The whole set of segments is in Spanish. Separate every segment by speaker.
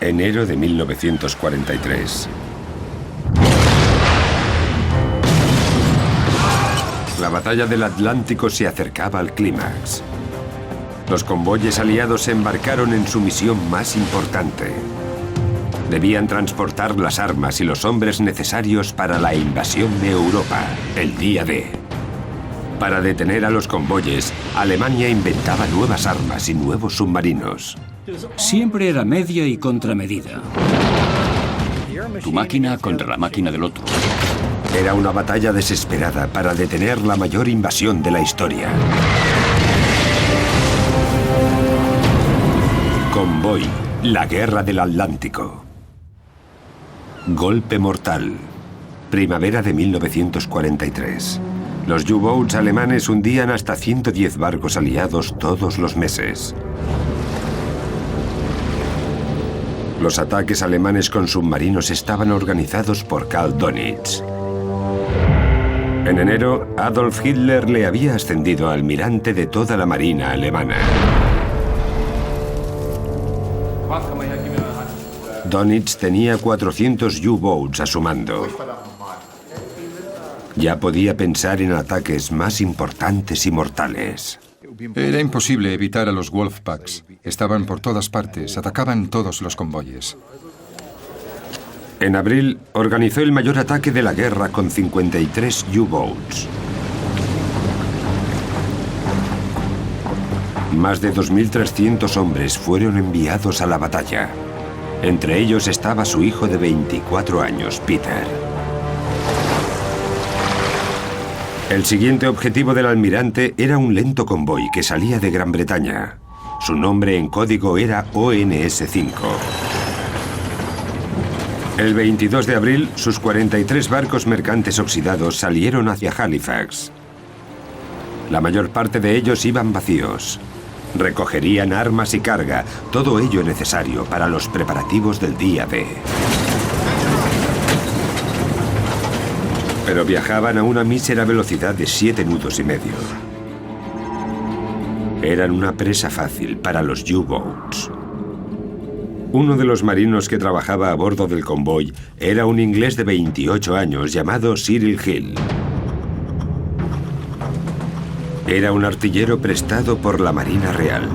Speaker 1: Enero de 1943. La batalla del Atlántico se acercaba al clímax. Los convoyes aliados se embarcaron en su misión más importante. Debían transportar las armas y los hombres necesarios para la invasión de Europa, el día D. Para detener a los convoyes, Alemania inventaba nuevas armas y nuevos submarinos.
Speaker 2: Siempre era media y contramedida. Tu máquina contra la máquina del otro.
Speaker 1: Era una batalla desesperada para detener la mayor invasión de la historia. Convoy, la guerra del Atlántico. Golpe mortal. Primavera de 1943. Los U-boats alemanes hundían hasta 110 barcos aliados todos los meses. Los ataques alemanes con submarinos estaban organizados por Karl Dönitz. En enero, Adolf Hitler le había ascendido a almirante de toda la marina alemana. Dönitz tenía 400 U-boats a su mando. Ya podía pensar en ataques más importantes y mortales.
Speaker 3: Era imposible evitar a los Wolfpacks. Estaban por todas partes, atacaban todos los convoyes.
Speaker 1: En abril, organizó el mayor ataque de la guerra con 53 U-boats. Más de 2.300 hombres fueron enviados a la batalla. Entre ellos estaba su hijo de 24 años, Peter. El siguiente objetivo del almirante era un lento convoy que salía de Gran Bretaña. Su nombre en código era ONS-5. El 22 de abril, sus 43 barcos mercantes oxidados salieron hacia Halifax. La mayor parte de ellos iban vacíos. Recogerían armas y carga, todo ello necesario para los preparativos del día D. Pero viajaban a una mísera velocidad de 7 nudos y medio. Eran una presa fácil para los U-boats. Uno de los marinos que trabajaba a bordo del convoy era un inglés de 28 años llamado Cyril Hill. Era un artillero prestado por la Marina Real.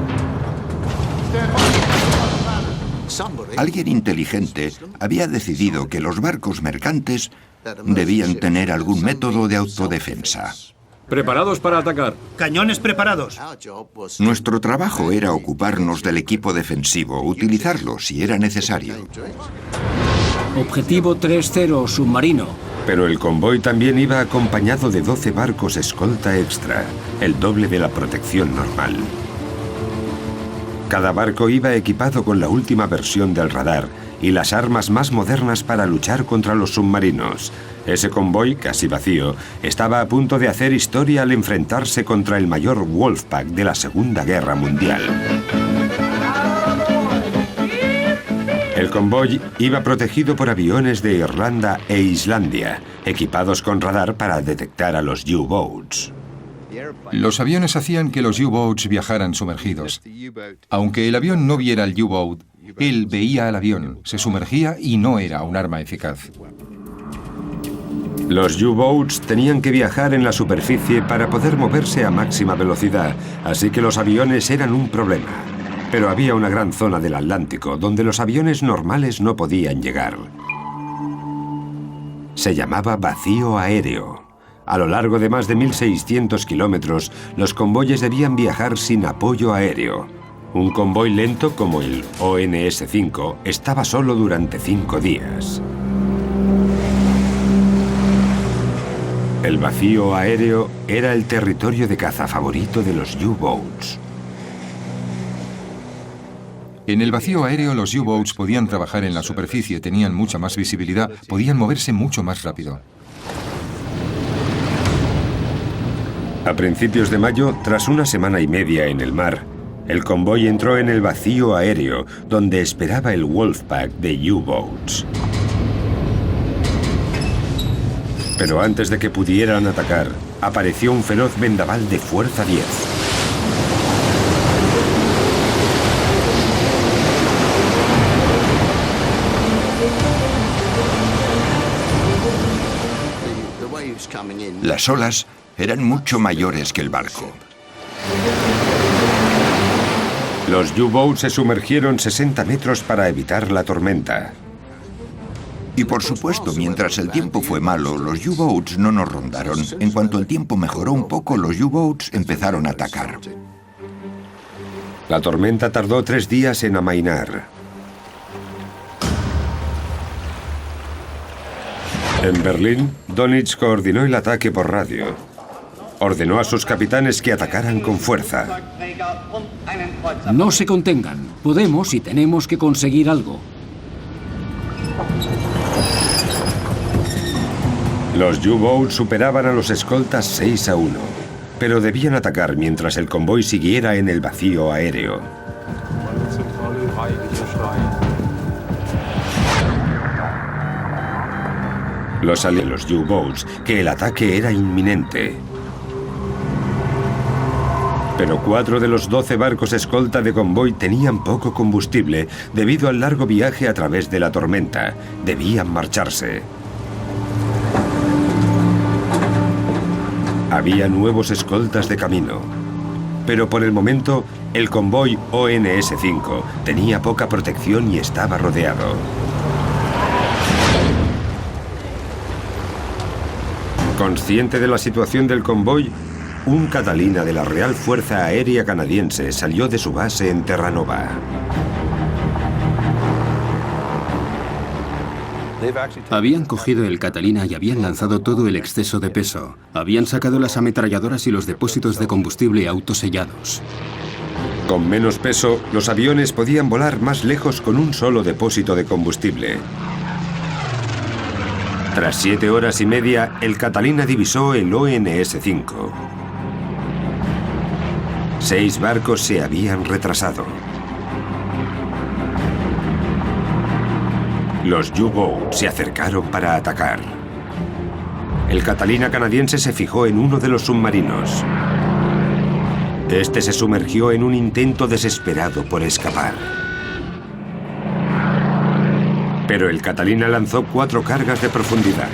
Speaker 4: Alguien inteligente había decidido que los barcos mercantes debían tener algún método de autodefensa.
Speaker 2: Preparados para atacar.
Speaker 5: Cañones preparados.
Speaker 4: Nuestro trabajo era ocuparnos del equipo defensivo, utilizarlo si era necesario.
Speaker 2: Objetivo 3-0, submarino.
Speaker 1: Pero el convoy también iba acompañado de 12 barcos escolta extra, el doble de la protección normal. Cada barco iba equipado con la última versión del radar y las armas más modernas para luchar contra los submarinos. Ese convoy, casi vacío, estaba a punto de hacer historia al enfrentarse contra el mayor Wolfpack de la Segunda Guerra Mundial. El convoy iba protegido por aviones de Irlanda e Islandia, equipados con radar para detectar a los U-boats.
Speaker 3: Los aviones hacían que los U-boats viajaran sumergidos. Aunque el avión no viera al U-boat, él veía al avión, se sumergía y no era un arma eficaz.
Speaker 1: Los U-boats tenían que viajar en la superficie para poder moverse a máxima velocidad, así que los aviones eran un problema. Pero había una gran zona del Atlántico donde los aviones normales no podían llegar. Se llamaba vacío aéreo. A lo largo de más de 1.600 kilómetros, los convoyes debían viajar sin apoyo aéreo. Un convoy lento como el ONS-5 estaba solo durante 5 días. El vacío aéreo era el territorio de caza favorito de los U-boats.
Speaker 3: En el vacío aéreo los U-boats podían trabajar en la superficie, tenían mucha más visibilidad, podían moverse mucho más rápido.
Speaker 1: A principios de mayo, tras una semana y media en el mar, el convoy entró en el vacío aéreo, donde esperaba el Wolfpack de U-boats. Pero antes de que pudieran atacar, apareció un feroz vendaval de fuerza 10.
Speaker 4: Las olas eran mucho mayores que el barco.
Speaker 1: Los U-Boats se sumergieron 60 metros para evitar la tormenta.
Speaker 4: Y por supuesto, mientras el tiempo fue malo, los U-Boats no nos rondaron. En cuanto el tiempo mejoró un poco, los U-Boats empezaron a atacar.
Speaker 1: La tormenta tardó 3 días en amainar. En Berlín, Dönitz coordinó el ataque por radio. Ordenó a sus capitanes que atacaran con fuerza.
Speaker 2: No se contengan. Podemos y tenemos que conseguir algo.
Speaker 1: Los U-Boats superaban a los escoltas 6-1, pero debían atacar mientras el convoy siguiera en el vacío aéreo. Los U-Boats que el ataque era inminente. Pero 4 de los 12 barcos escolta de convoy tenían poco combustible debido al largo viaje a través de la tormenta. Debían marcharse. Había nuevos escoltas de camino. Pero por el momento, el convoy ONS-5 tenía poca protección y estaba rodeado. Consciente de la situación del convoy, un Catalina de la Real Fuerza Aérea Canadiense salió de su base en Terranova.
Speaker 5: Habían cogido el Catalina y habían lanzado todo el exceso de peso. Habían sacado las ametralladoras y los depósitos de combustible autosellados.
Speaker 1: Con menos peso, los aviones podían volar más lejos con un solo depósito de combustible. Tras 7 horas y media, el Catalina divisó el ONS-5. 6 barcos se habían retrasado. Los U-Boats se acercaron para atacar. El Catalina canadiense se fijó en uno de los submarinos. Este se sumergió en un intento desesperado por escapar. Pero el Catalina lanzó 4 cargas de profundidad.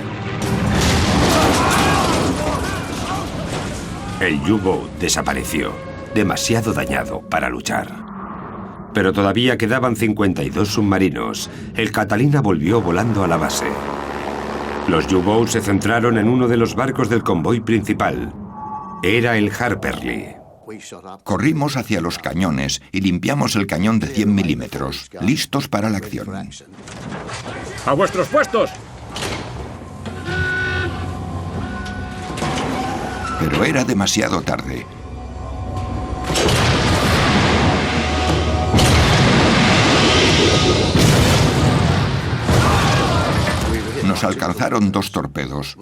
Speaker 1: El U-Boat desapareció, demasiado dañado para luchar. Pero todavía quedaban 52 submarinos. El Catalina volvió volando a la base. Los U-Boats se centraron en uno de los barcos del convoy principal. Era el Harperley.
Speaker 4: Corrimos hacia los cañones y limpiamos el cañón de 100 milímetros, listos para la acción.
Speaker 6: ¡A vuestros puestos!
Speaker 4: Pero era demasiado tarde. Nos alcanzaron 2 torpedos,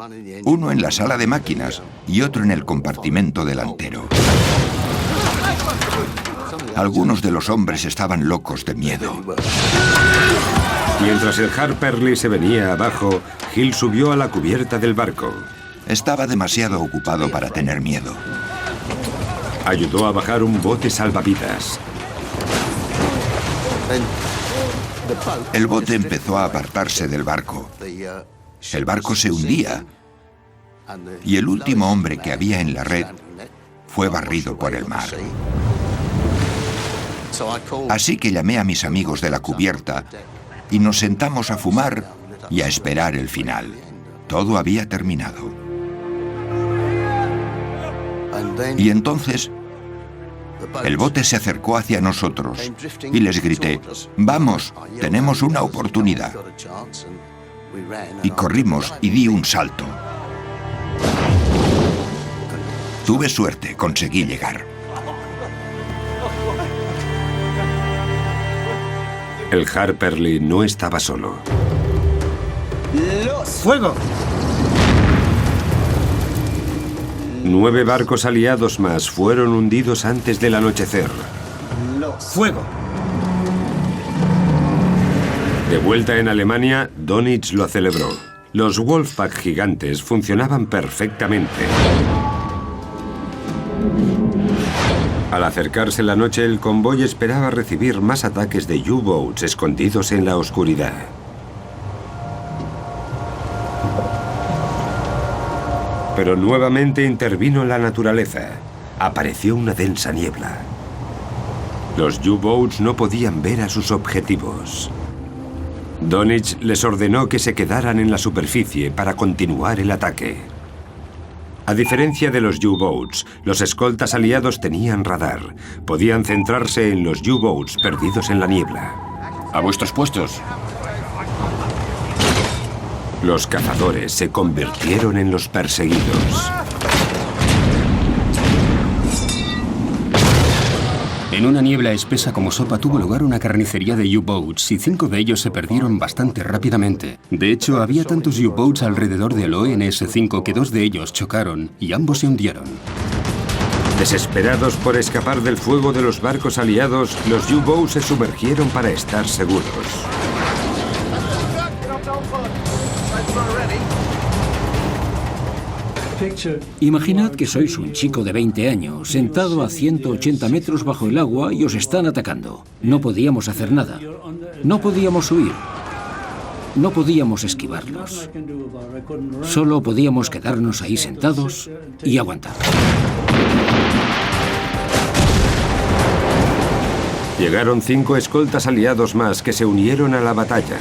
Speaker 4: uno en la sala de máquinas y otro en el compartimento delantero. Algunos de los hombres estaban locos de miedo.
Speaker 1: Mientras el Harperley se venía abajo, Hill subió a la cubierta del barco.
Speaker 4: Estaba demasiado ocupado para tener miedo.
Speaker 1: Ayudó a bajar un bote salvavidas.
Speaker 4: El bote empezó a apartarse del barco. El barco se hundía y el último hombre que había en la red fue barrido por el mar. Así que llamé a mis amigos de la cubierta y nos sentamos a fumar y a esperar el final. Todo había terminado. Y entonces el bote se acercó hacia nosotros y les grité: «Vamos, tenemos una oportunidad». Y corrimos y di un salto. Tuve suerte, conseguí llegar.
Speaker 1: El Harperley no estaba solo.
Speaker 6: ¡Fuego!
Speaker 1: 9 barcos aliados más fueron hundidos antes del anochecer.
Speaker 6: ¡Fuego!
Speaker 1: De vuelta en Alemania, Dönitz lo celebró. Los Wolfpack gigantes funcionaban perfectamente. Al acercarse la noche, el convoy esperaba recibir más ataques de U-Boats escondidos en la oscuridad. Pero nuevamente intervino la naturaleza. Apareció una densa niebla. Los U-Boats no podían ver a sus objetivos. Donich les ordenó que se quedaran en la superficie para continuar el ataque. A diferencia de los U-Boats, los escoltas aliados tenían radar. Podían centrarse en los U-Boats perdidos en la niebla.
Speaker 2: A vuestros puestos.
Speaker 1: Los cazadores se convirtieron en los perseguidos.
Speaker 5: En una niebla espesa como sopa tuvo lugar una carnicería de U-Boats y 5 de ellos se perdieron bastante rápidamente. De hecho, había tantos U-Boats alrededor del ONS-5 que 2 de ellos chocaron y ambos se hundieron.
Speaker 1: Desesperados por escapar del fuego de los barcos aliados, los U-Boats se sumergieron para estar seguros.
Speaker 2: Imaginad que sois un chico de 20 años, sentado a 180 metros bajo el agua y os están atacando. No podíamos hacer nada. No podíamos huir. No podíamos esquivarlos. Solo podíamos quedarnos ahí sentados y aguantar.
Speaker 1: Llegaron 5 escoltas aliados más que se unieron a la batalla.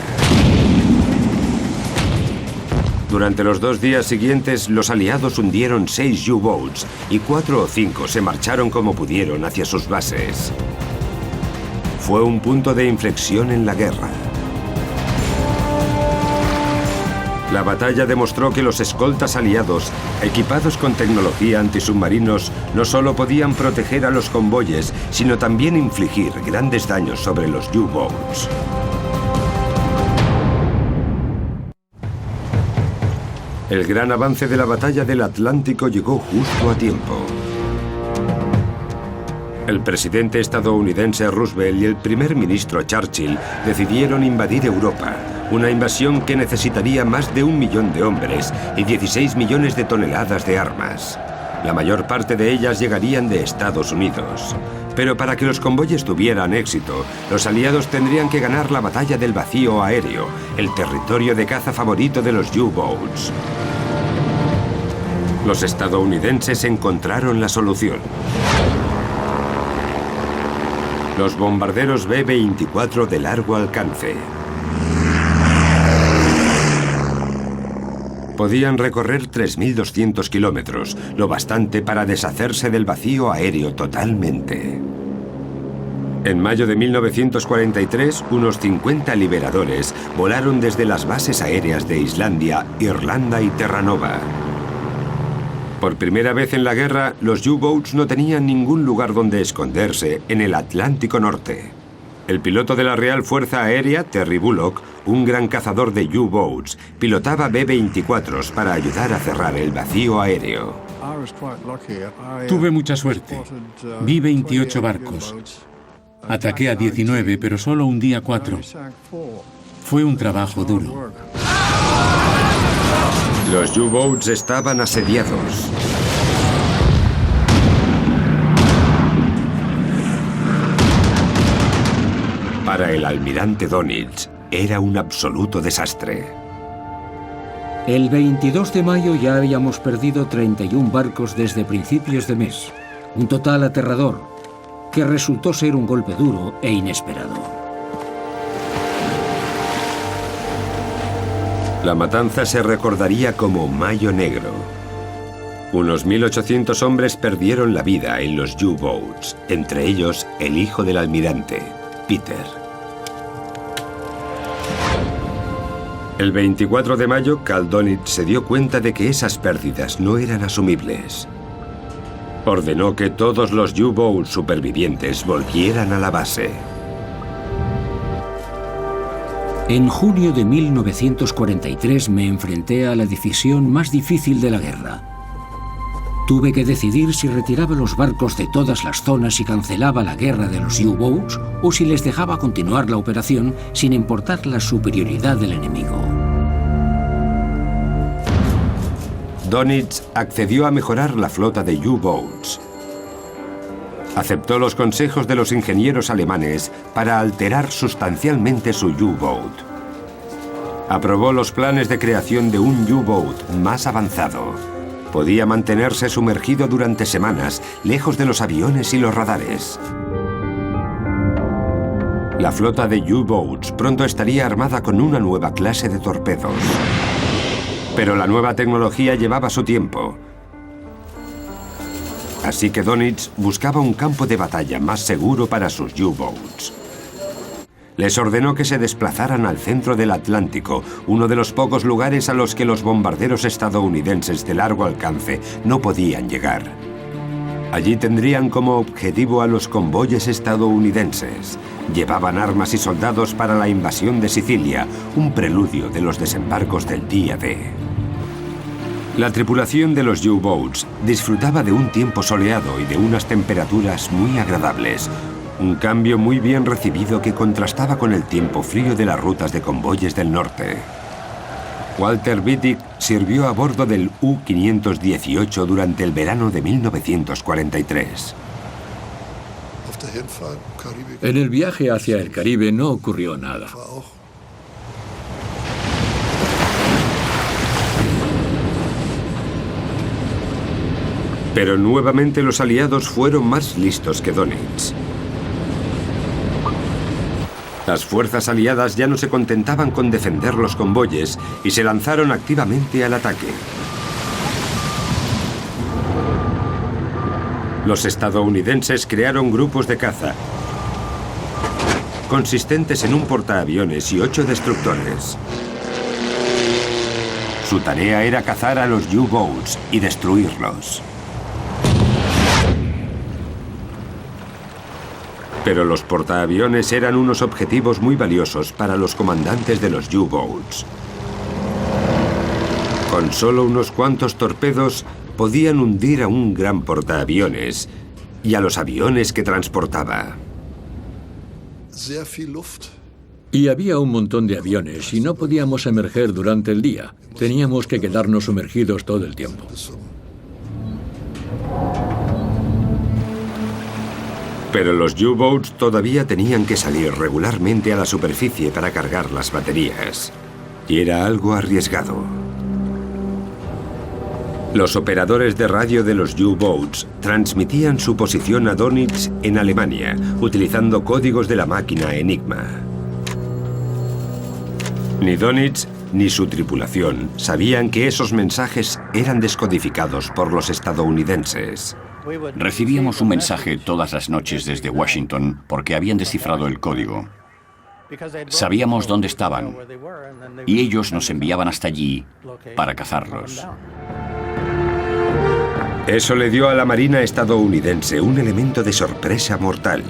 Speaker 1: Durante los 2 días siguientes, los aliados hundieron 6 U-Boats y 4 o 5 se marcharon como pudieron hacia sus bases. Fue un punto de inflexión en la guerra. La batalla demostró que los escoltas aliados, equipados con tecnología antisubmarinos, no solo podían proteger a los convoyes, sino también infligir grandes daños sobre los U-Boats. El gran avance de la batalla del Atlántico llegó justo a tiempo. El presidente estadounidense Roosevelt y el primer ministro Churchill decidieron invadir Europa, una invasión que necesitaría más de 1 millón de hombres y 16 millones de toneladas de armas. La mayor parte de ellas llegarían de Estados Unidos. Pero para que los convoyes tuvieran éxito, los aliados tendrían que ganar la batalla del vacío aéreo, el territorio de caza favorito de los U-Boats. Los estadounidenses encontraron la solución. Los bombarderos B-24 de largo alcance. Podían recorrer 3.200 kilómetros, lo bastante para deshacerse del vacío aéreo totalmente. En mayo de 1943, unos 50 liberadores volaron desde las bases aéreas de Islandia, Irlanda y Terranova. Por primera vez en la guerra, los U-Boats no tenían ningún lugar donde esconderse en el Atlántico Norte. El piloto de la Real Fuerza Aérea, Terry Bullock, un gran cazador de U-Boats, pilotaba B-24s para ayudar a cerrar el vacío aéreo.
Speaker 7: Tuve mucha suerte. Vi 28 barcos. Ataqué a 19, pero solo hundí a 4. Fue un trabajo duro.
Speaker 1: Los U-Boats estaban asediados. Para el almirante Donich, era un absoluto desastre.
Speaker 2: El 22 de mayo ya habíamos perdido 31 barcos desde principios de mes. Un total aterrador, que resultó ser un golpe duro e inesperado.
Speaker 1: La matanza se recordaría como Mayo Negro. Unos 1.800 hombres perdieron la vida en los U-Boats, entre ellos el hijo del almirante, Peter. El 24 de mayo, Cal Donich se dio cuenta de que esas pérdidas no eran asumibles. Ordenó que todos los U-Boats supervivientes volvieran a la base.
Speaker 2: En junio de 1943 me enfrenté a la decisión más difícil de la guerra. Tuve que decidir si retiraba los barcos de todas las zonas y cancelaba la guerra de los U-Boats o si les dejaba continuar la operación sin importar la superioridad del enemigo.
Speaker 1: Donich accedió a mejorar la flota de U-Boats. Aceptó los consejos de los ingenieros alemanes para alterar sustancialmente su U-Boat. Aprobó los planes de creación de un U-Boat más avanzado. Podía mantenerse sumergido durante semanas, lejos de los aviones y los radares. La flota de U-Boats pronto estaría armada con una nueva clase de torpedos. Pero la nueva tecnología llevaba su tiempo. Así que Dönitz buscaba un campo de batalla más seguro para sus U-Boats. Les ordenó que se desplazaran al centro del Atlántico, uno de los pocos lugares a los que los bombarderos estadounidenses de largo alcance no podían llegar. Allí tendrían como objetivo a los convoyes estadounidenses. Llevaban armas y soldados para la invasión de Sicilia, un preludio de los desembarcos del día D. La tripulación de los U-Boats disfrutaba de un tiempo soleado y de unas temperaturas muy agradables. Un cambio muy bien recibido que contrastaba con el tiempo frío de las rutas de convoyes del norte. Walter Wittig sirvió a bordo del U-518 durante el verano de 1943.
Speaker 8: En el viaje hacia el Caribe no ocurrió nada.
Speaker 1: Pero nuevamente los aliados fueron más listos que Dönitz. Las fuerzas aliadas ya no se contentaban con defender los convoyes y se lanzaron activamente al ataque. Los estadounidenses crearon grupos de caza, consistentes en un portaaviones y 8 destructores. Su tarea era cazar a los U-Boats y destruirlos. Pero los portaaviones eran unos objetivos muy valiosos para los comandantes de los U-Boats. Con solo unos cuantos torpedos podían hundir a un gran portaaviones y a los aviones que transportaba.
Speaker 8: Y había un montón de aviones y no podíamos emerger durante el día. Teníamos que quedarnos sumergidos todo el tiempo.
Speaker 1: Pero los U-Boats todavía tenían que salir regularmente a la superficie para cargar las baterías. Y era algo arriesgado. Los operadores de radio de los U-Boats transmitían su posición a Dönitz en Alemania, utilizando códigos de la máquina Enigma. Ni Dönitz ni su tripulación sabían que esos mensajes eran descodificados por los estadounidenses.
Speaker 9: Recibíamos un mensaje todas las noches desde Washington porque habían descifrado el código. Sabíamos dónde estaban y ellos nos enviaban hasta allí para cazarlos.
Speaker 1: Eso le dio a la Marina estadounidense un elemento de sorpresa mortal.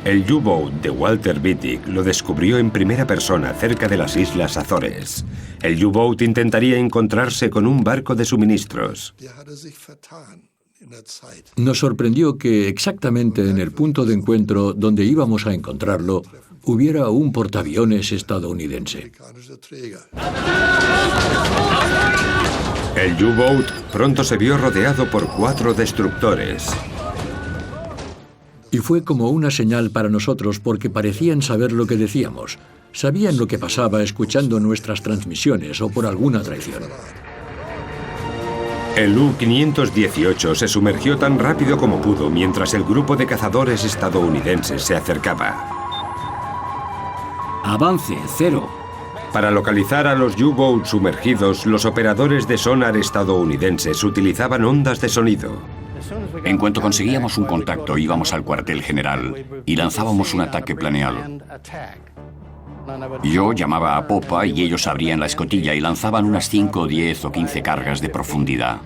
Speaker 1: El U-Boat de Walter Wittig lo descubrió en primera persona cerca de las Islas Azores. El U-Boat intentaría encontrarse con un barco de suministros.
Speaker 8: Nos sorprendió que exactamente en el punto de encuentro donde íbamos a encontrarlo, hubiera un portaaviones estadounidense.
Speaker 1: El U-Boat pronto se vio rodeado por 4 destructores.
Speaker 8: Y fue como una señal para nosotros porque parecían saber lo que decíamos. Sabían lo que pasaba escuchando nuestras transmisiones o por alguna traición.
Speaker 1: El U-518 se sumergió tan rápido como pudo mientras el grupo de cazadores estadounidenses se acercaba.
Speaker 2: Avance, 0.
Speaker 1: Para localizar a los U-Boats sumergidos, los operadores de sonar estadounidenses utilizaban ondas de sonido.
Speaker 9: En cuanto conseguíamos un contacto, íbamos al cuartel general y lanzábamos un ataque planeado. Yo llamaba a popa y ellos abrían la escotilla y lanzaban unas 5, 10 o 15 cargas de profundidad.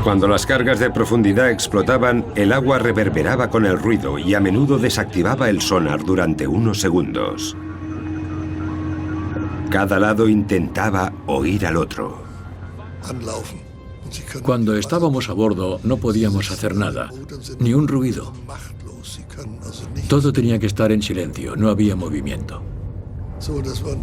Speaker 1: Cuando las cargas de profundidad explotaban, el agua reverberaba con el ruido y a menudo desactivaba el sonar durante unos segundos. Cada lado intentaba oír al otro.
Speaker 8: Cuando estábamos a bordo no podíamos hacer nada, ni un ruido. Todo tenía que estar en silencio, no había movimiento.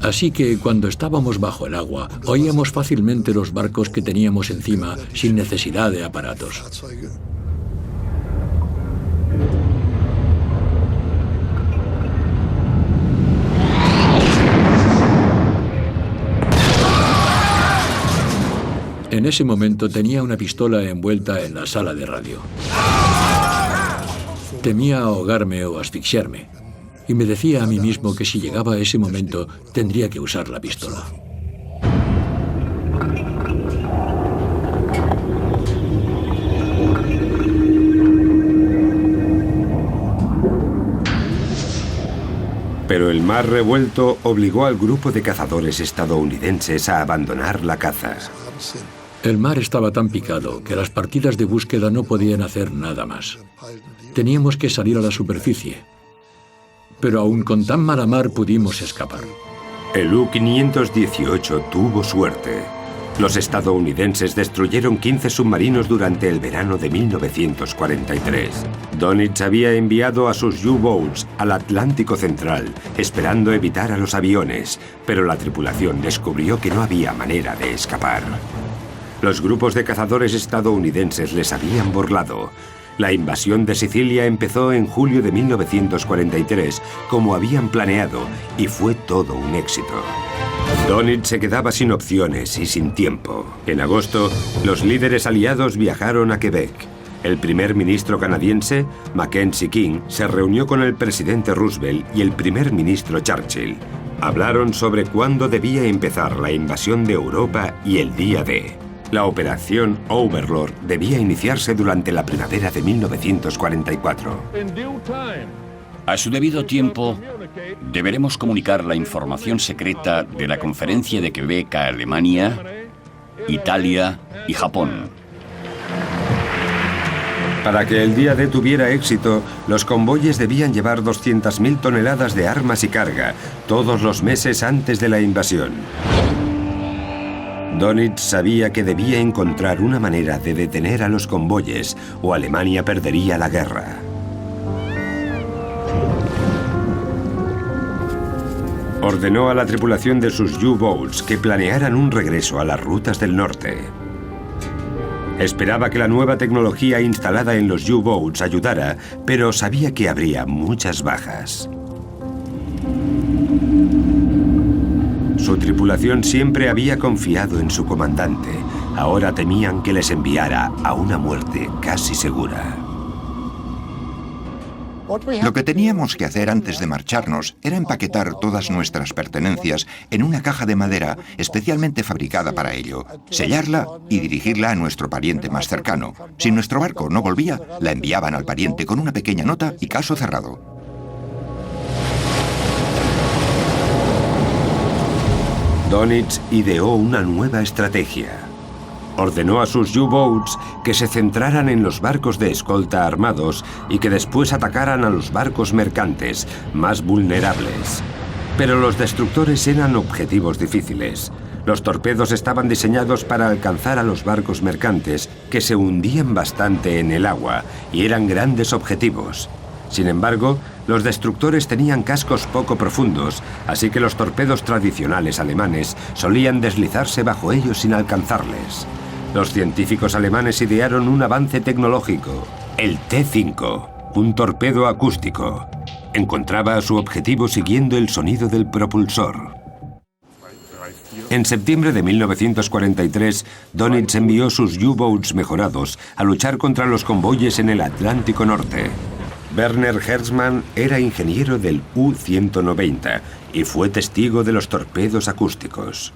Speaker 8: Así que cuando estábamos bajo el agua, oíamos fácilmente los barcos que teníamos encima sin necesidad de aparatos. En ese momento tenía una pistola envuelta en la sala de radio. Temía ahogarme o asfixiarme. Y me decía a mí mismo que si llegaba a ese momento tendría que usar la pistola.
Speaker 1: Pero el mar revuelto obligó al grupo de cazadores estadounidenses a abandonar la caza.
Speaker 8: El mar estaba tan picado que las partidas de búsqueda no podían hacer nada más. Teníamos que salir a la superficie. Pero aún con tan mala mar pudimos escapar.
Speaker 1: El U-518 tuvo suerte. Los estadounidenses destruyeron 15 submarinos durante el verano de 1943. Donitz había enviado a sus U-Boats al Atlántico Central, esperando evitar a los aviones, pero la tripulación descubrió que no había manera de escapar. Los grupos de cazadores estadounidenses les habían burlado. La invasión de Sicilia empezó en julio de 1943, como habían planeado, y fue todo un éxito. Donitz se quedaba sin opciones y sin tiempo. En agosto, los líderes aliados viajaron a Quebec. El primer ministro canadiense, Mackenzie King, se reunió con el presidente Roosevelt y el primer ministro Churchill. Hablaron sobre cuándo debía empezar la invasión de Europa y el día D. La operación Overlord debía iniciarse durante la primavera de 1944.
Speaker 9: A su debido tiempo, deberemos comunicar la información secreta de la conferencia de Quebec a Alemania, Italia y Japón.
Speaker 1: Para que el día D tuviera éxito, los convoyes debían llevar 200.000 toneladas de armas y carga, todos los meses antes de la invasión. Donitz sabía que debía encontrar una manera de detener a los convoyes o Alemania perdería la guerra. Ordenó a la tripulación de sus U-Boats que planearan un regreso a las rutas del norte. Esperaba que la nueva tecnología instalada en los U-Boats ayudara, pero sabía que habría muchas bajas. Su tripulación siempre había confiado en su comandante. Ahora temían que les enviara a una muerte casi segura.
Speaker 4: Lo que teníamos que hacer antes de marcharnos era empaquetar todas nuestras pertenencias en una caja de madera especialmente fabricada para ello, sellarla y dirigirla a nuestro pariente más cercano. Si nuestro barco no volvía, la enviaban al pariente con una pequeña nota y caso cerrado.
Speaker 1: Donitz ideó una nueva estrategia. Ordenó a sus U-Boats que se centraran en los barcos de escolta armados y que después atacaran a los barcos mercantes, más vulnerables. Pero los destructores eran objetivos difíciles. Los torpedos estaban diseñados para alcanzar a los barcos mercantes, que se hundían bastante en el agua, y eran grandes objetivos. Sin embargo, los destructores tenían cascos poco profundos, así que los torpedos tradicionales alemanes solían deslizarse bajo ellos sin alcanzarles. Los científicos alemanes idearon un avance tecnológico, el T-5, un torpedo acústico. Encontraba a su objetivo siguiendo el sonido del propulsor. En septiembre de 1943, Donitz envió sus U-Boats mejorados a luchar contra los convoyes en el Atlántico Norte. Werner Herzmann era ingeniero del U-190 y fue testigo de los torpedos acústicos.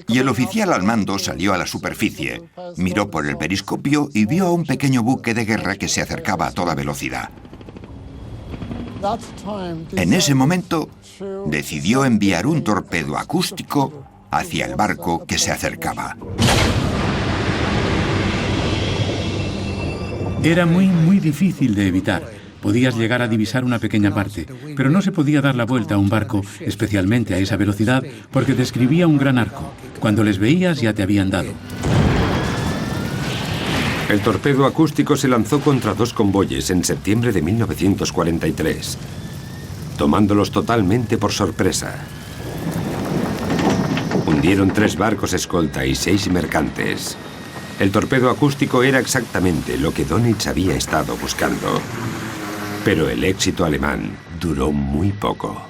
Speaker 4: Y el oficial al mando salió a la superficie, miró por el periscopio y vio a un pequeño buque de guerra que se acercaba a toda velocidad. En ese momento, decidió enviar un torpedo acústico hacia el barco que se acercaba.
Speaker 7: Era muy difícil de evitar. Podías llegar a divisar una pequeña parte, pero no se podía dar la vuelta a un barco, especialmente a esa velocidad, porque describía un gran arco. Cuando les veías ya te habían dado.
Speaker 1: El torpedo acústico se lanzó contra dos convoyes en septiembre de 1943, tomándolos totalmente por sorpresa. Hundieron 3 barcos escolta y 6 mercantes. El torpedo acústico era exactamente lo que Donitz había estado buscando. Pero el éxito alemán duró muy poco.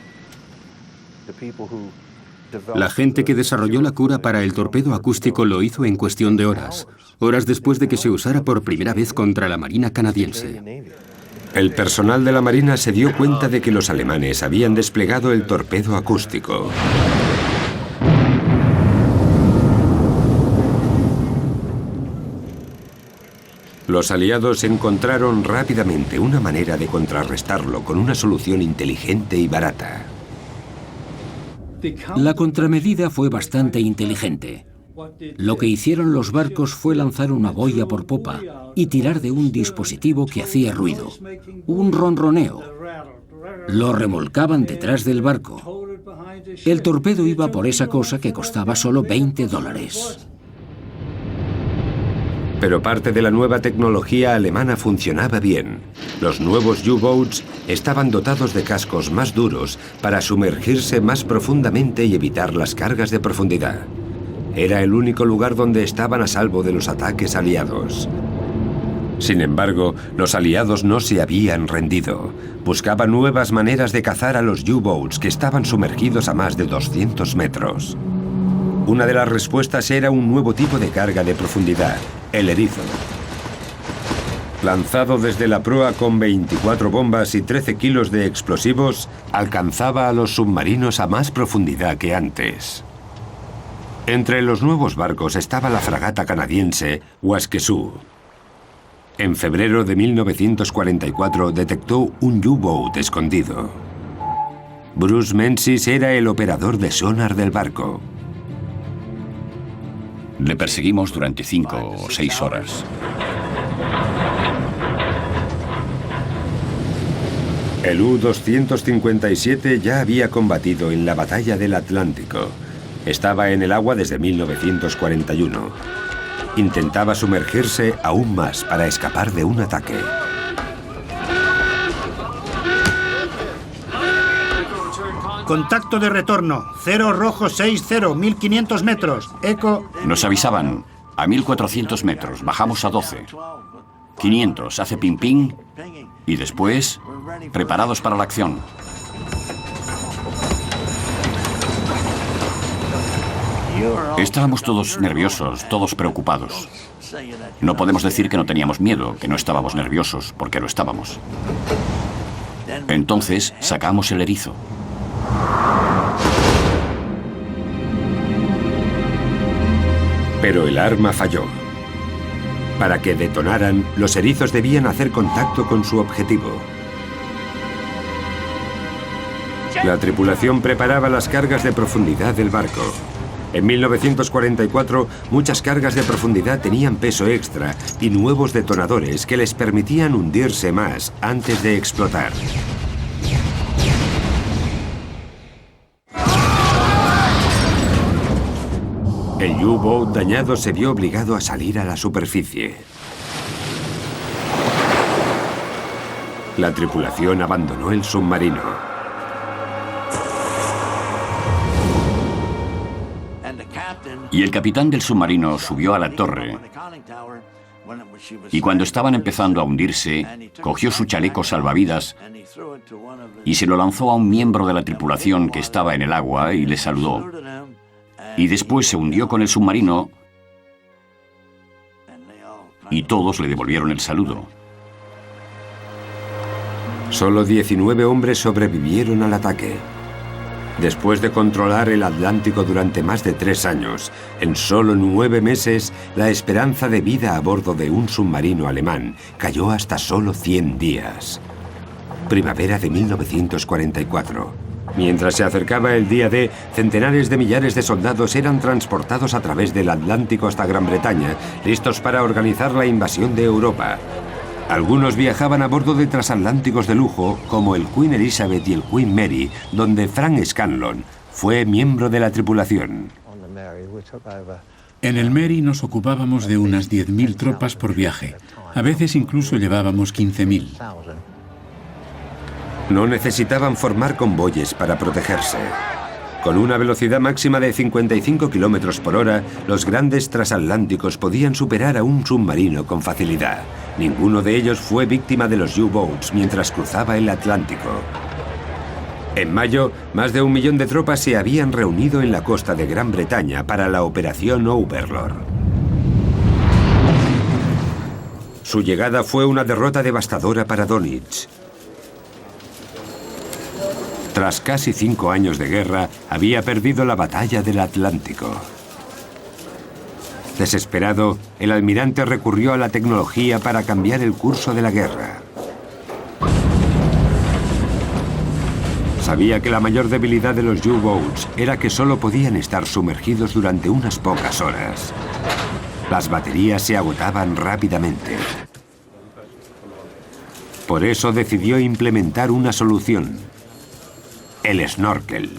Speaker 5: La gente que desarrolló la cura para el torpedo acústico lo hizo en cuestión de horas después de que se usara por primera vez contra la Marina canadiense.
Speaker 1: El personal de la Marina se dio cuenta de que los alemanes habían desplegado el torpedo acústico. Los aliados encontraron rápidamente una manera de contrarrestarlo con una solución inteligente y barata.
Speaker 2: La contramedida fue bastante inteligente. Lo que hicieron los barcos fue lanzar una boya por popa y tirar de un dispositivo que hacía ruido, un ronroneo. Lo remolcaban detrás del barco. El torpedo iba por esa cosa que costaba solo $20.
Speaker 1: Pero parte de la nueva tecnología alemana funcionaba bien. Los nuevos U-Boats estaban dotados de cascos más duros para sumergirse más profundamente y evitar las cargas de profundidad. Era el único lugar donde estaban a salvo de los ataques aliados. Sin embargo, los aliados no se habían rendido. Buscaban nuevas maneras de cazar a los U-Boats que estaban sumergidos a más de 200 metros. Una de las respuestas era un nuevo tipo de carga de profundidad, el erizo. Lanzado desde la proa con 24 bombas y 13 kilos de explosivos, alcanzaba a los submarinos a más profundidad que antes. Entre los nuevos barcos estaba la fragata canadiense Waskesu. En febrero de 1944 detectó un U-Boat escondido. Bruce Menzies era el operador de sonar del barco.
Speaker 9: Le perseguimos durante 5 o 6 horas.
Speaker 1: El U-257 ya había combatido en la batalla del Atlántico. Estaba en el agua desde 1941. Intentaba sumergirse aún más para escapar de un ataque.
Speaker 10: Contacto de retorno, 0 rojo 60, 1500 metros, eco...
Speaker 9: Nos avisaban, a 1400 metros, bajamos a 12. 500, hace ping ping, y después, preparados para la acción. Estábamos todos nerviosos, todos preocupados. No podemos decir que no teníamos miedo, que no estábamos nerviosos, porque lo estábamos. Entonces, sacamos el erizo.
Speaker 1: Pero el arma falló. Para que detonaran, los erizos debían hacer contacto con su objetivo. La tripulación preparaba las cargas de profundidad del barco. En 1944, muchas cargas de profundidad tenían peso extra y nuevos detonadores que les permitían hundirse más antes de explotar. El U-Boat dañado se vio obligado a salir a la superficie. La tripulación abandonó el submarino.
Speaker 9: Y el capitán del submarino subió a la torre y cuando estaban empezando a hundirse, cogió su chaleco salvavidas y se lo lanzó a un miembro de la tripulación que estaba en el agua y le saludó. Y después se hundió con el submarino y todos le devolvieron el saludo.
Speaker 1: Solo 19 hombres sobrevivieron al ataque. Después de controlar el Atlántico durante más de 3 años, en solo 9 meses, la esperanza de vida a bordo de un submarino alemán cayó hasta solo 100 días. Primavera de 1944. Mientras se acercaba el día D, centenares de millares de soldados eran transportados a través del Atlántico hasta Gran Bretaña, listos para organizar la invasión de Europa. Algunos viajaban a bordo de transatlánticos de lujo, como el Queen Elizabeth y el Queen Mary, donde Frank Scanlon fue miembro de la tripulación.
Speaker 7: En el Mary nos ocupábamos de unas 10.000 tropas por viaje. A veces incluso llevábamos 15.000.
Speaker 1: No necesitaban formar convoyes para protegerse. Con una velocidad máxima de 55 kilómetros por hora, los grandes transatlánticos podían superar a un submarino con facilidad. Ninguno de ellos fue víctima de los U-Boats mientras cruzaba el Atlántico. En mayo, más de 1 millón de tropas se habían reunido en la costa de Gran Bretaña para la Operación Overlord. Su llegada fue una derrota devastadora para Donitz. Tras casi 5 años de guerra, había perdido la batalla del Atlántico. Desesperado, el almirante recurrió a la tecnología para cambiar el curso de la guerra. Sabía que la mayor debilidad de los U-Boats era que solo podían estar sumergidos durante unas pocas horas. Las baterías se agotaban rápidamente. Por eso decidió implementar una solución: el snorkel.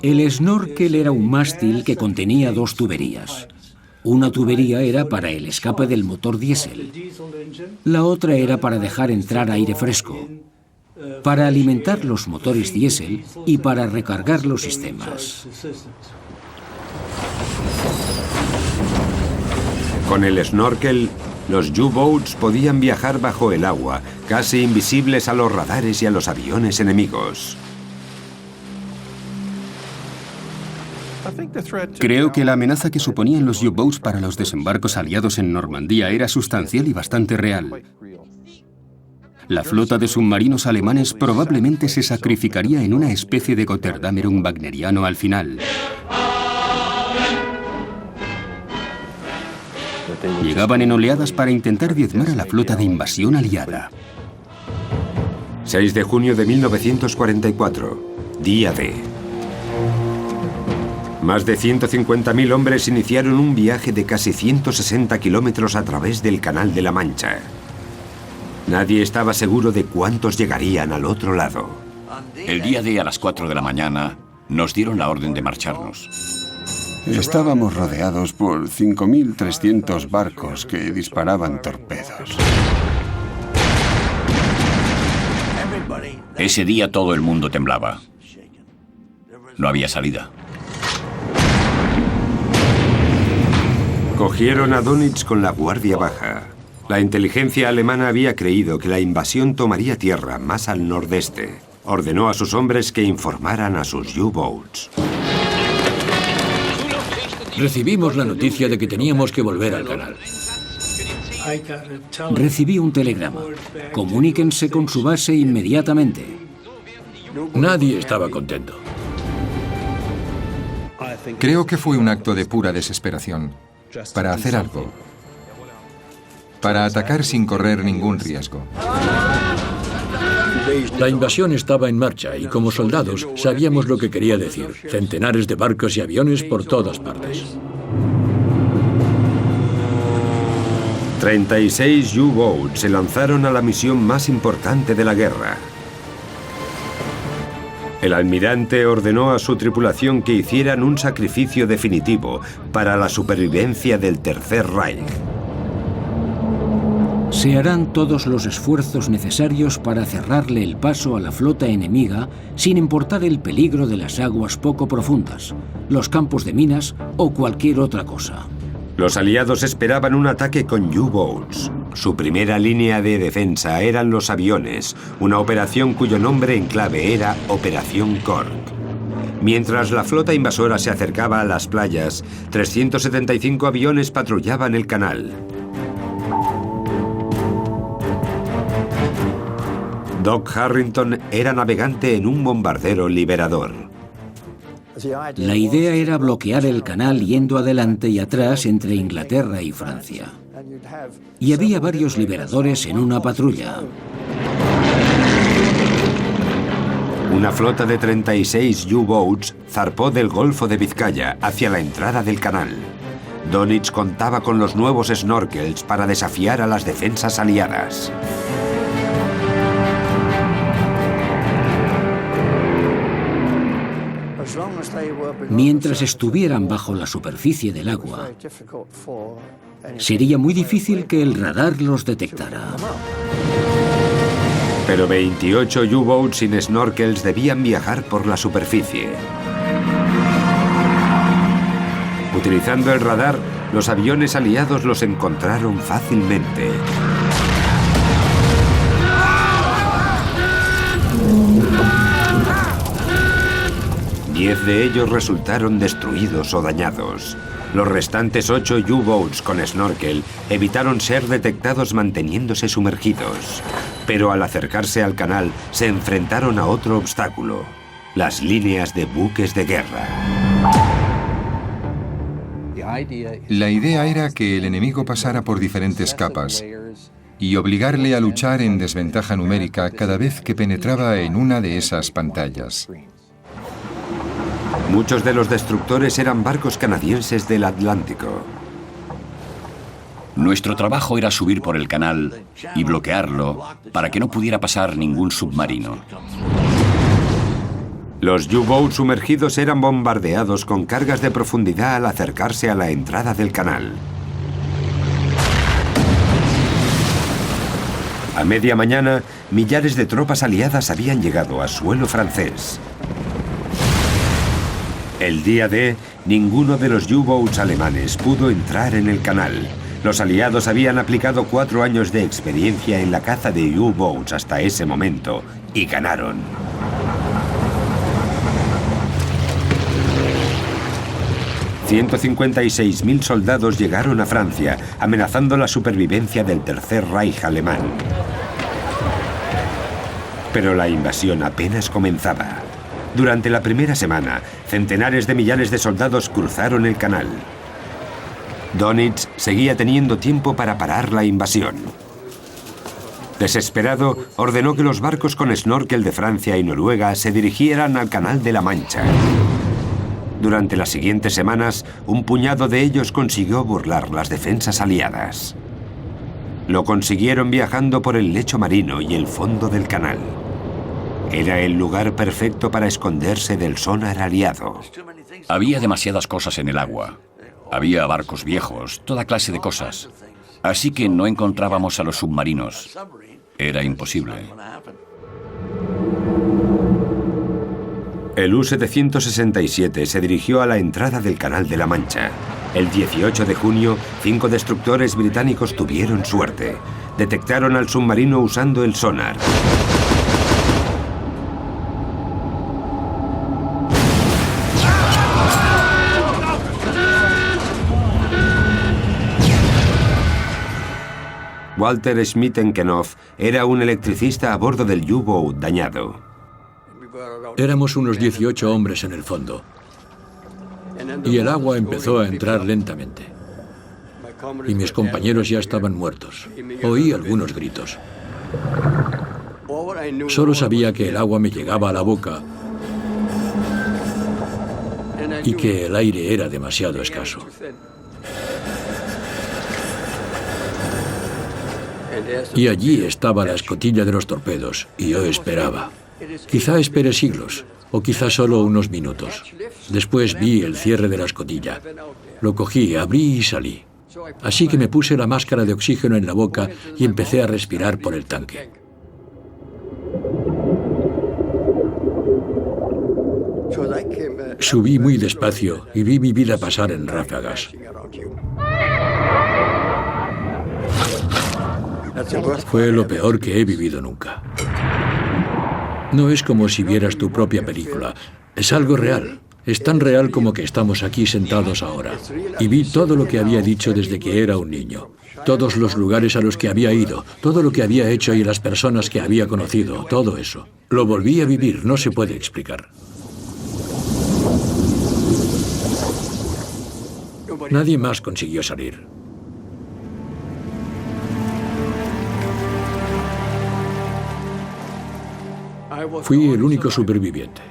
Speaker 2: El snorkel era un mástil que contenía 2 tuberías. Una tubería era para el escape del motor diésel. La otra era para dejar entrar aire fresco, para alimentar los motores diésel y para recargar los sistemas.
Speaker 1: Con el snorkel, los U-Boats podían viajar bajo el agua, casi invisibles a los radares y a los aviones enemigos.
Speaker 5: Creo que la amenaza que suponían los U-Boats para los desembarcos aliados en Normandía era sustancial y bastante real. La flota de submarinos alemanes probablemente se sacrificaría en una especie de Götterdämmerung wagneriano al final. Llegaban en oleadas para intentar diezmar a la flota de invasión aliada.
Speaker 1: 6 de junio de 1944, día D. Más de 150.000 hombres iniciaron un viaje de casi 160 kilómetros a través del Canal de la Mancha. Nadie estaba seguro de cuántos llegarían al otro lado.
Speaker 9: El día D a las 4 de la mañana nos dieron la orden de marcharnos.
Speaker 11: Estábamos rodeados por 5.300 barcos que disparaban torpedos.
Speaker 9: Ese día todo el mundo temblaba. No había salida.
Speaker 1: Cogieron a Donitz con la guardia baja. La inteligencia alemana había creído que la invasión tomaría tierra más al nordeste. Ordenó a sus hombres que informaran a sus U-Boats.
Speaker 8: Recibimos la noticia de que teníamos que volver al canal.
Speaker 2: Recibí un telegrama. Comuníquense con su base inmediatamente.
Speaker 8: Nadie estaba contento.
Speaker 3: Creo que fue un acto de pura desesperación, para hacer algo, para atacar sin correr ningún riesgo.
Speaker 8: La invasión estaba en marcha y como soldados sabíamos lo que quería decir. Centenares de barcos y aviones por todas partes.
Speaker 1: 36 U-Boats se lanzaron a la misión más importante de la guerra. El almirante ordenó a su tripulación que hicieran un sacrificio definitivo para la supervivencia del Tercer Reich.
Speaker 2: Se harán todos los esfuerzos necesarios para cerrarle el paso a la flota enemiga sin importar el peligro de las aguas poco profundas, los campos de minas o cualquier otra cosa.
Speaker 1: Los aliados esperaban un ataque con U-Boats. Su primera línea de defensa eran los aviones, una operación cuyo nombre en clave era Operación Cork. Mientras la flota invasora se acercaba a las playas, 375 aviones patrullaban el canal. Doc Harrington era navegante en un bombardero Liberador.
Speaker 2: La idea era bloquear el canal yendo adelante y atrás entre Inglaterra y Francia. Y había varios liberadores en una patrulla.
Speaker 1: Una flota de 36 U-Boats zarpó del Golfo de Vizcaya hacia la entrada del canal. Donitz contaba con los nuevos snorkels para desafiar a las defensas aliadas.
Speaker 2: Mientras estuvieran bajo la superficie del agua, sería muy difícil que el radar los detectara.
Speaker 1: Pero 28 U-Boats sin snorkels debían viajar por la superficie. Utilizando el radar, los aviones aliados los encontraron fácilmente. 10 de ellos resultaron destruidos o dañados. Los restantes 8 U-boats con snorkel evitaron ser detectados manteniéndose sumergidos. Pero al acercarse al canal, se enfrentaron a otro obstáculo: las líneas de buques de guerra.
Speaker 3: La idea era que el enemigo pasara por diferentes capas y obligarle a luchar en desventaja numérica cada vez que penetraba en una de esas pantallas.
Speaker 1: Muchos de los destructores eran barcos canadienses del Atlántico.
Speaker 9: Nuestro trabajo era subir por el canal y bloquearlo para que no pudiera pasar ningún submarino.
Speaker 1: Los U-boats sumergidos eran bombardeados con cargas de profundidad al acercarse a la entrada del canal. A media mañana, millares de tropas aliadas habían llegado a suelo francés. El día D, ninguno de los U-boats alemanes pudo entrar en el canal. Los aliados habían aplicado 4 años de experiencia en la caza de U-boats hasta ese momento y ganaron. $156.000 soldados llegaron a Francia, amenazando la supervivencia del Tercer Reich alemán. Pero la invasión apenas comenzaba. Durante la primera semana, centenares de millares de soldados cruzaron el canal. Dönitz seguía teniendo tiempo para parar la invasión. Desesperado, ordenó que los barcos con snorkel de Francia y Noruega se dirigieran al Canal de la Mancha. Durante las siguientes semanas, un puñado de ellos consiguió burlar las defensas aliadas. Lo consiguieron viajando por el lecho marino y el fondo del canal. Era el lugar perfecto para esconderse del sonar aliado.
Speaker 9: Había demasiadas cosas en el agua. Había barcos viejos, toda clase de cosas. Así que no encontrábamos a los submarinos. Era imposible.
Speaker 1: El U-767 se dirigió a la entrada del Canal de la Mancha. El 18 de junio, 5 destructores británicos tuvieron suerte. Detectaron al submarino usando el sonar. Walter Schmittenknopf era un electricista a bordo del U-boat dañado.
Speaker 8: Éramos unos 18 hombres en el fondo. Y el agua empezó a entrar lentamente. Y mis compañeros ya estaban muertos. Oí algunos gritos. Solo sabía que el agua me llegaba a la boca y que el aire era demasiado escaso. Y allí estaba la escotilla de los torpedos, y yo esperaba. Quizá esperé siglos, o quizá solo unos minutos. Después vi el cierre de la escotilla. Lo cogí, abrí y salí. Así que me puse la máscara de oxígeno en la boca y empecé a respirar por el tanque. Subí muy despacio y vi mi vida pasar en ráfagas. Fue lo peor que he vivido nunca. No es como si vieras tu propia película. Es algo real. Es tan real como que estamos aquí sentados ahora. Y vi todo lo que había dicho desde que era un niño. Todos los lugares a los que había ido, todo lo que había hecho y las personas que había conocido, todo eso. Lo volví a vivir, no se puede explicar. Nadie más consiguió salir. Fui el único superviviente.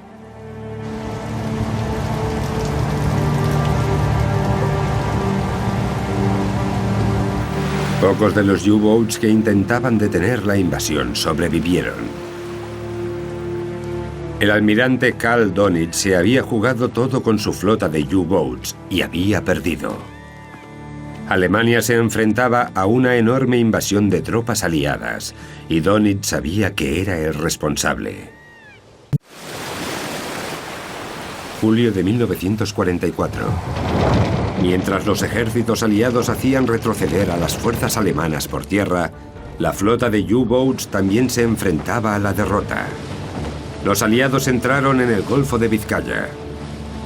Speaker 1: Pocos de los U-boats que intentaban detener la invasión sobrevivieron. El almirante Karl Dönitz se había jugado todo con su flota de U-boats y había perdido. Alemania se enfrentaba a una enorme invasión de tropas aliadas y Dönitz sabía que era el responsable. Julio de 1944. Mientras los ejércitos aliados hacían retroceder a las fuerzas alemanas por tierra, la flota de U-boats también se enfrentaba a la derrota. Los aliados entraron en el Golfo de Vizcaya.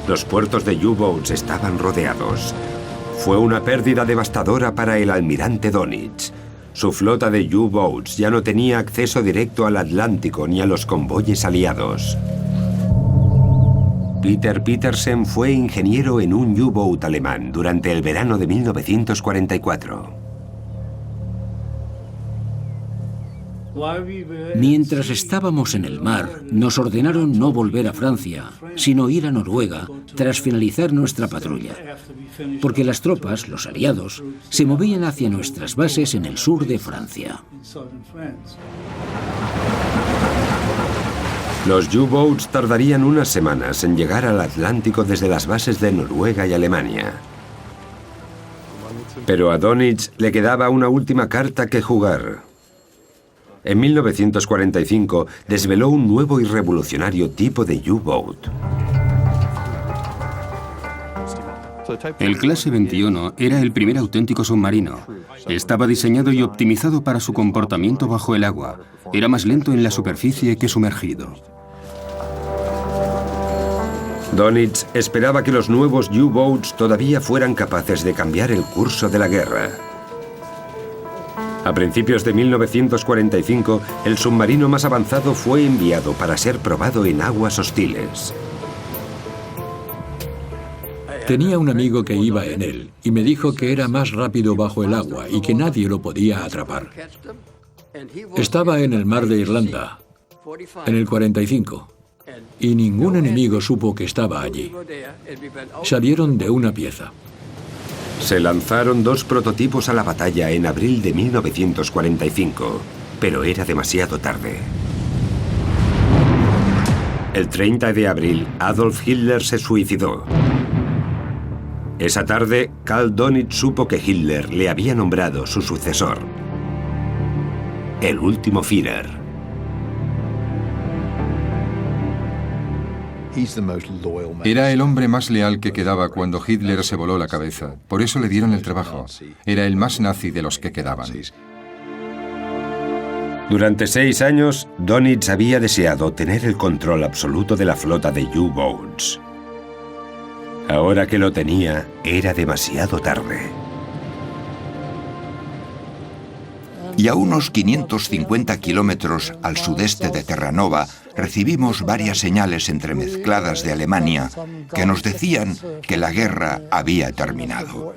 Speaker 1: Los puertos de U-Boats estaban rodeados. Fue una pérdida devastadora para el almirante Donitz. Su flota de U-Boats ya no tenía acceso directo al Atlántico ni a los convoyes aliados. Peter Petersen fue ingeniero en un U-Boat alemán durante el verano de 1944.
Speaker 2: Mientras estábamos en el mar, nos ordenaron no volver a Francia, sino ir a Noruega tras finalizar nuestra patrulla, porque las tropas, los aliados, se movían hacia nuestras bases en el sur de Francia.
Speaker 1: Los U-Boats tardarían unas semanas en llegar al Atlántico desde las bases de Noruega y Alemania. Pero a Donitz le quedaba una última carta que jugar. En 1945 desveló un nuevo y revolucionario tipo de U-Boat.
Speaker 5: El Clase 21 era el primer auténtico submarino. Estaba diseñado y optimizado para su comportamiento bajo el agua. Era más lento en la superficie que sumergido.
Speaker 1: Donitz esperaba que los nuevos U-Boats todavía fueran capaces de cambiar el curso de la guerra. A principios de 1945, el submarino más avanzado fue enviado para ser probado en aguas hostiles.
Speaker 8: Tenía un amigo que iba en él y me dijo que era más rápido bajo el agua y que nadie lo podía atrapar. Estaba en el mar de Irlanda, en el 45, y ningún enemigo supo que estaba allí. Salieron de una pieza.
Speaker 1: Se lanzaron 2 prototipos a la batalla en abril de 1945, pero era demasiado tarde. El 30 de abril, Adolf Hitler se suicidó. Esa tarde, Karl Donitz supo que Hitler le había nombrado su sucesor, el último Führer.
Speaker 3: Era el hombre más leal que quedaba cuando Hitler se voló la cabeza. Por eso le dieron el trabajo. Era el más nazi de los que quedaban.
Speaker 1: Durante 6 años, Donitz había deseado tener el control absoluto de la flota de U-Boats. Ahora que lo tenía, era demasiado tarde.
Speaker 4: Y a unos 550 kilómetros al sudeste de Terranova, recibimos varias señales entremezcladas de Alemania que nos decían que la guerra había terminado,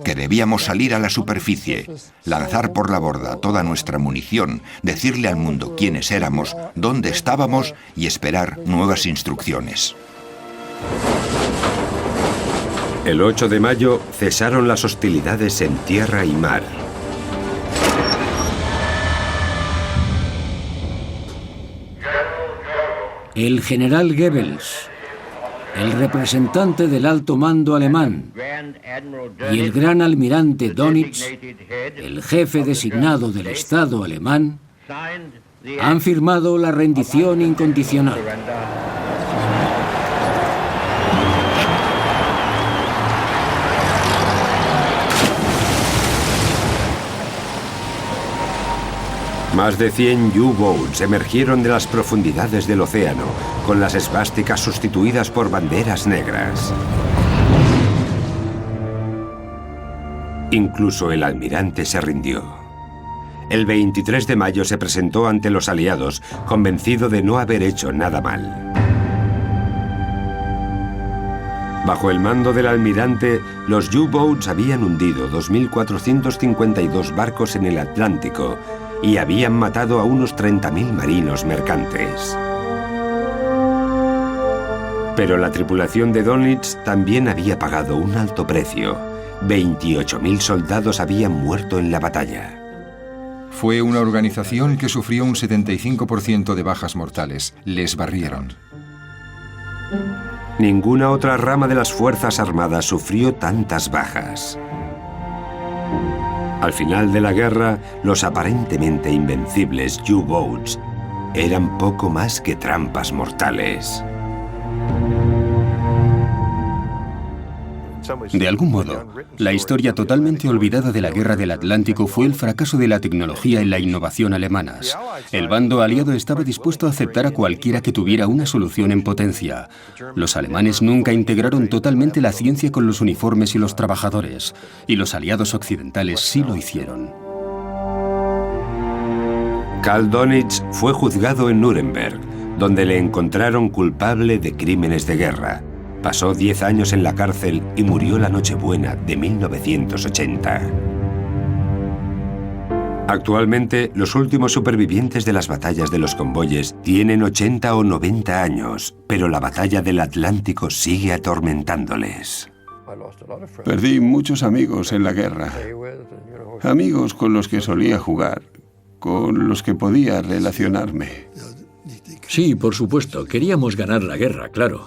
Speaker 4: que debíamos salir a la superficie, lanzar por la borda toda nuestra munición, decirle al mundo quiénes éramos, dónde estábamos y esperar nuevas instrucciones.
Speaker 1: El 8 de mayo cesaron las hostilidades en tierra y mar.
Speaker 2: El general Goebbels, el representante del alto mando alemán, y el gran almirante Donitz, el jefe designado del Estado alemán, han firmado la rendición incondicional.
Speaker 1: Más de 100 U-Boats emergieron de las profundidades del océano, con las esvásticas sustituidas por banderas negras. Incluso el almirante se rindió. El 23 de mayo se presentó ante los aliados, convencido de no haber hecho nada mal. Bajo el mando del almirante, los U-Boats habían hundido 2.452 barcos en el Atlántico y habían matado a unos 30.000 marinos mercantes. Pero la tripulación de Donitz también había pagado un alto precio. 28.000 soldados habían muerto en la batalla.
Speaker 3: Fue una organización que sufrió un 75% de bajas mortales. Les barrieron.
Speaker 1: Ninguna otra rama de las Fuerzas Armadas sufrió tantas bajas. Al final de la guerra, los aparentemente invencibles U-Boats eran poco más que trampas mortales.
Speaker 5: De algún modo, la historia totalmente olvidada de la Guerra del Atlántico fue el fracaso de la tecnología y la innovación alemanas. El bando aliado estaba dispuesto a aceptar a cualquiera que tuviera una solución en potencia. Los alemanes nunca integraron totalmente la ciencia con los uniformes y los trabajadores, y los aliados occidentales sí lo hicieron.
Speaker 1: Karl Donitz fue juzgado en Nuremberg, donde le encontraron culpable de crímenes de guerra. Pasó 10 años en la cárcel y murió la Nochebuena de 1980. Actualmente, los últimos supervivientes de las batallas de los convoyes tienen 80 o 90 años, pero la batalla del Atlántico sigue atormentándoles.
Speaker 11: Perdí muchos amigos en la guerra. Amigos con los que solía jugar, con los que podía relacionarme.
Speaker 8: Sí, por supuesto, queríamos ganar la guerra, claro.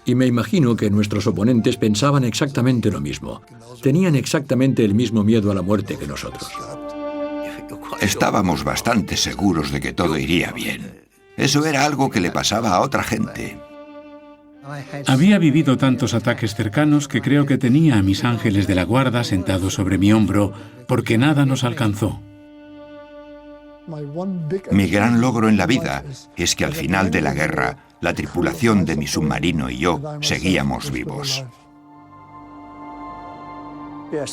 Speaker 8: Y me imagino que nuestros oponentes pensaban exactamente lo mismo. Tenían exactamente el mismo miedo a la muerte que nosotros.
Speaker 4: Estábamos bastante seguros de que todo iría bien. Eso era algo que le pasaba a otra gente.
Speaker 7: Había vivido tantos ataques cercanos que creo que tenía a mis ángeles de la guarda sentados sobre mi hombro, porque nada nos alcanzó.
Speaker 4: Mi gran logro en la vida es que al final de la guerra, la tripulación de mi submarino y yo seguíamos vivos.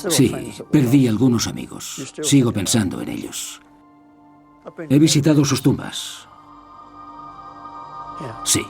Speaker 2: Sí, perdí algunos amigos. Sigo pensando en ellos. He visitado sus tumbas. Sí.